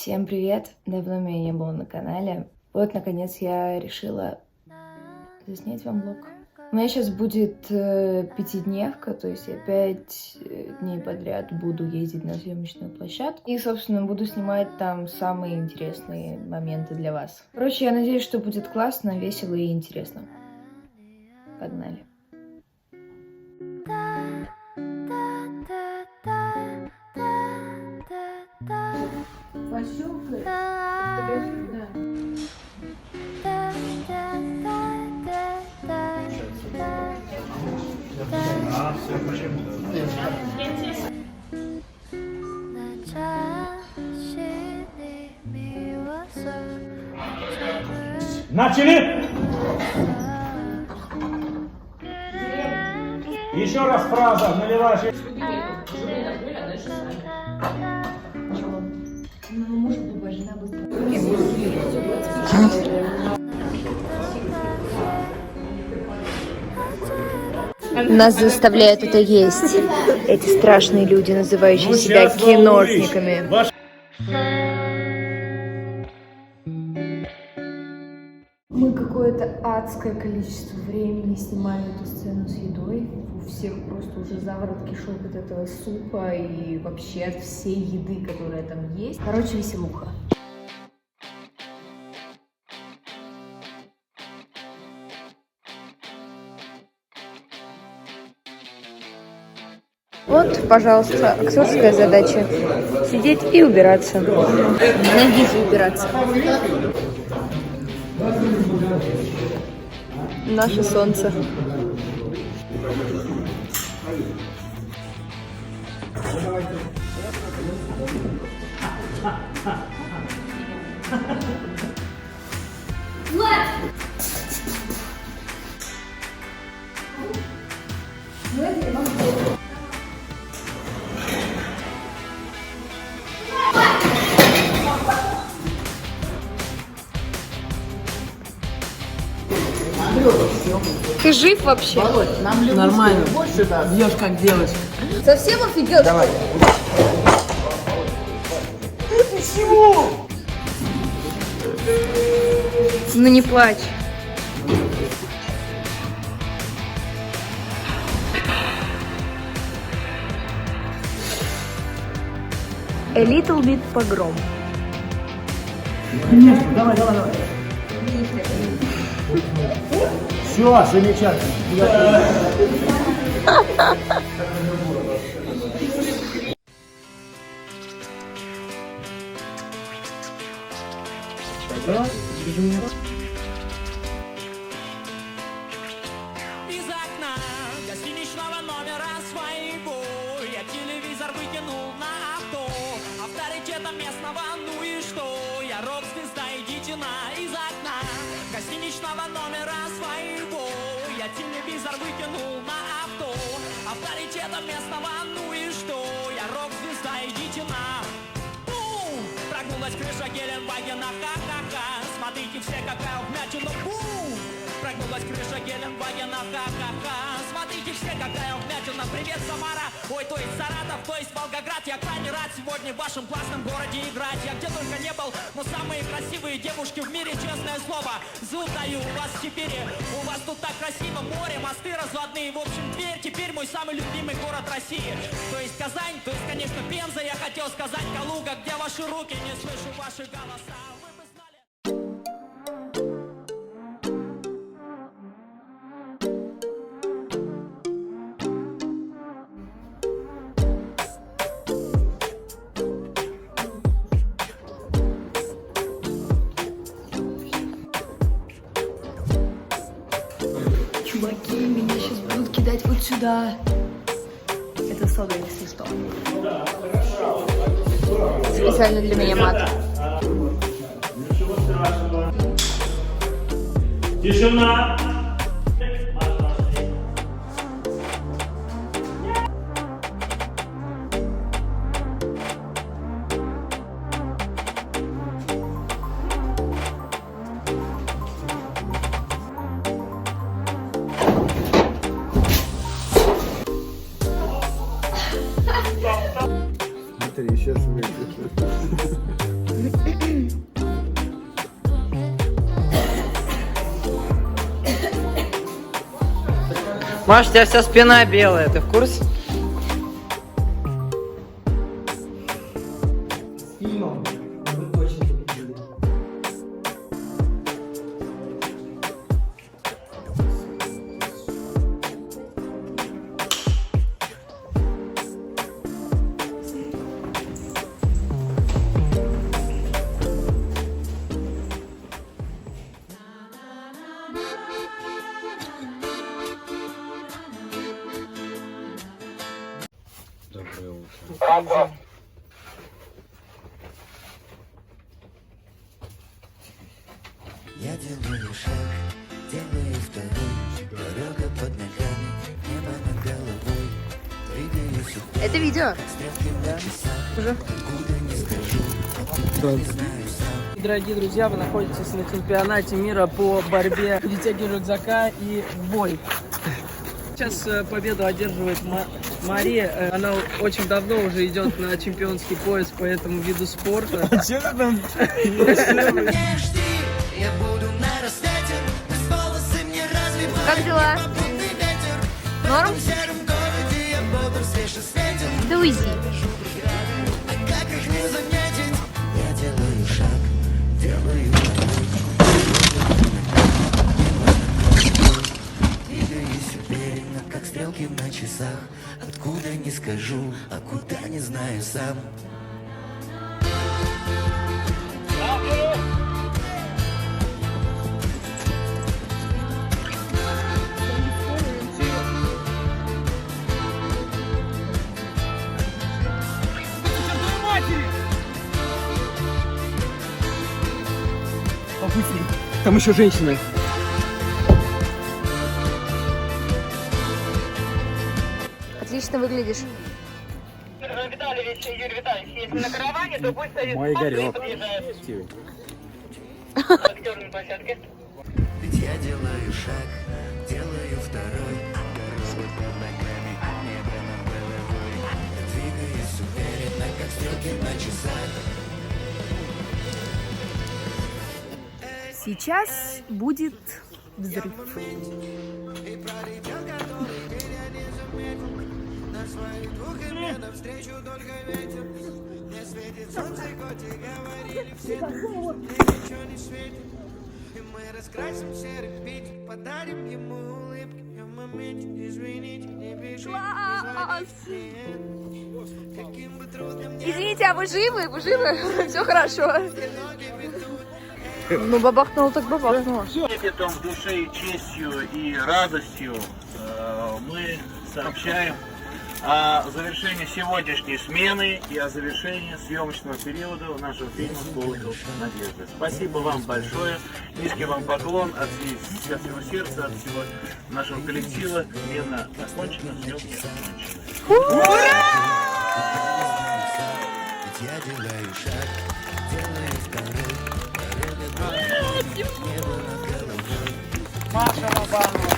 Всем привет! Давно меня не было на канале. Вот, наконец, я решила заснять вам влог. У меня сейчас будет пятидневка, то есть я 5 дней подряд буду ездить на съемочную площадку. И, собственно, буду снимать там самые интересные моменты для вас. Короче, я надеюсь, что будет классно, весело и интересно. Погнали! Начали! Еще раз фраза, наливаешь. Нас заставляют это есть. Эти страшные люди, называющие себя киношниками. Мы какое-то адское количество времени снимали эту сцену с едой. У всех просто уже заворот кишок от этого супа и вообще от всей еды, которая там есть. Короче, веселуха. Вот, пожалуйста, актерская задача. Сидеть и убираться. Ненавижу убираться. Наше солнце. Ты жив вообще? Нормально. Бьешь как делать. Совсем офигел? Давай. Ну не плачь. A little bit погром. Конечно, давай. Все, замечательно. Из окна гостиничного номера своего я телевизор вытянул на авто. Авторитетом местного, ну и что? Я рок-звезда, идите на. Из окна гостиничного номера своего я телевизор вытянул на авто. Авторитетом местного, ну и что? Я рок-звезда, идите на. Бум! Прогнулась крыша Геленвагена, ха-ха-ха. Смотрите все, какая вмятина, бум! Прогнулась крыша Геленвагена, ха-ха-ха. Смотрите все, какая вмятина. Привет, Самара, ой, то есть Саратов, то есть Волгоград. Я крайне рад сегодня в вашем классном городе играть. Я где только не был, но самые красивые девушки в мире, честное слово. Зуб даю у вас теперь. У вас тут так красиво, море, мосты разводные. В общем, Тверь теперь мой самый любимый город России. То есть Казань, то есть, конечно, Пенза. Я хотел сказать Калуга, где ваши руки, не слышу ваши голоса. Вы бы знали. Чуваки, меня сейчас будут кидать вот сюда. Это сода, если что. Специально для меня мат. Тишина! Смотри, сейчас выйдет. Маш, у тебя вся спина белая, ты в курсе? Я делаю шаг, делаю второй, дорога под ногами, небо над головой, двигаюсь вперед. Это видео. Стрелки на часах, куда не скажу, не знаю сам. Дорогие друзья, вы находитесь на чемпионате мира по борьбе перетягивания рюкзака и бой. Сейчас победу одерживает Мария. Она очень давно уже идет на чемпионский пояс по этому виду спорта. Я буду на рассвете, без волосы мне развивать. Как дела? Попутный ветер, Норм? в сером городе я буду свеже светен. Да уйди. А как их не заметить? Я делаю шаг, делаю двигаюсь уверенно, как стрелки на часах. Откуда не скажу, а куда не знаю сам. Побыстрей. Там еще женщины. Отлично выглядишь. Витальевич, Юрий Витальевич, если на караване, то пусть стоит Мой спокойно и Игорек. подъезжает к актерной площадке. Ведь я делаю шаг, делаю второй. Дорога под ногами, небо над головой. Я двигаюсь уверенно, как стрелки на часах. Сейчас будет взрыв. Извините, а вы живы? Вы живы? Все хорошо. Ну, бабахнуло так бабахнуло. Трепетом в душе и честью и радостью мы сообщаем о завершении сегодняшней смены и о завершении съемочного периода нашего фильма «Колокол надежды». Спасибо вам большое, низкий вам поклон от всего сердца, от всего нашего коллектива. Смена закончена, съемки окончены. Ведь я делаю шаг, делаю второй. Дорога под ногами, небо над головой. Маша Лобанова.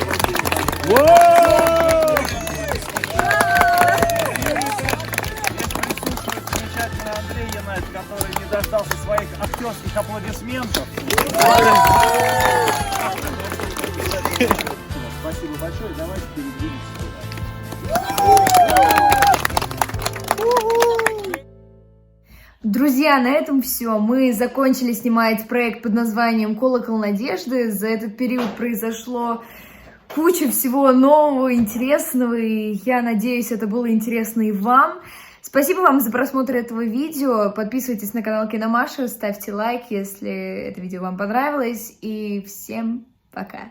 Замечательный Андрей Янайт, который не дождался своих актерских аплодисментов. Спасибо большое, давайте передвинемся. Друзья, на этом все. Мы закончили снимать проект под названием «Колокол надежды». За этот период произошло куча всего нового, интересного, и я надеюсь, это было интересно и вам. Спасибо вам за просмотр этого видео. Подписывайтесь на канал Киномаша, ставьте лайк, если это видео вам понравилось. И всем пока!